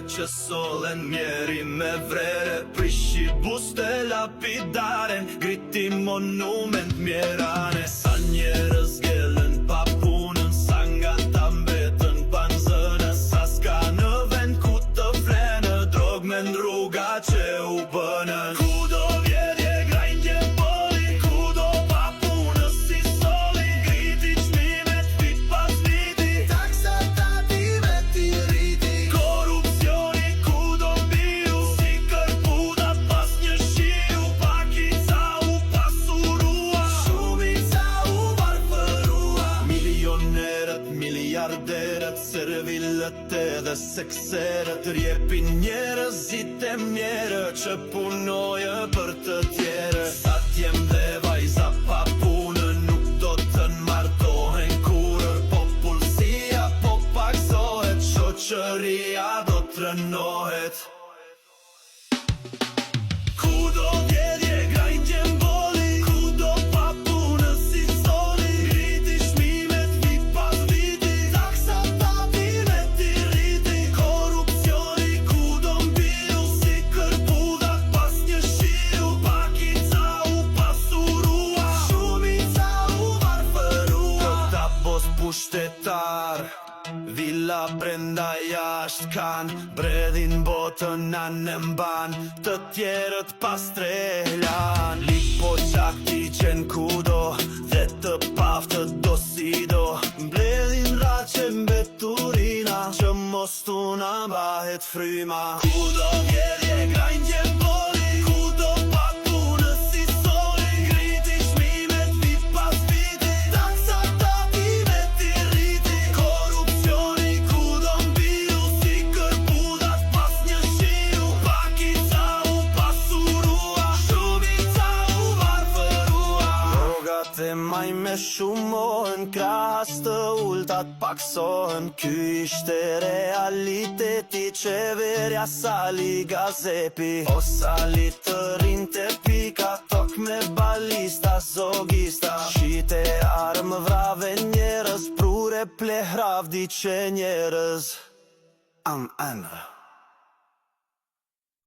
që solen mjeri me vrere. Prishi buste lapidaren, griti monument mjerane. Sa njerëz gjelën pa punën, sa nga ta mbetën panzënë. Sa s'ka në vend ku të flenë, drog me rruga që u bënën. Kudo vjedhje grajnje boli, kudo pa punës si soli. Griti qmimet vit pas viti, taksa tative ti riti. Korupcioni kudo mbiu, si kërpudat pas një shiu. Pakica u pasurua, shumica u varfërua. Milionerët, miliarderët, servilët edhe sekserët rjepin njerëzit e mjerë që punojë për të tjerë. Sa t'jem dhe vajza pa punë nuk do të martohen kurër. Popullsia po paksohet, shoqëria do trënohet. Kudo vjedhje grajnje mboli, kudo pa punës si soli. Griti shmimet vit pas viti, taksa tative ti riti. Korupcioni kudo mbiu, si kërpudat pas një shiu. Pakica u pasurua, shumica u varfërua. Këta bos pushtetar, villa brenda jashtë kan, bredhin botën anë mban, të tjerët pas trehlan. Lik po qakti qen kudo, dhe të paftët do si do. Mbledhin raqe mbeturina, që mos tuna mbahet fryma. Kudo vjedhje grajnje boli, kudo pa punës si soli. Griti shmimet vit pas viti, taksa tative ti riti. Korupcioni kudo mbiu, si kërpudat pas një shiu. Pakica u pasurua, shumica u varfërua. Drogat e maj me shumohen, krahas të ultat paksohen. Ky ishte realiteti, qeverja Sali Gazepi. O Sali të rinte pika, tok me balista, zogista. Shite armë vrave njerëz, prure plehrav diqe njerëz. Am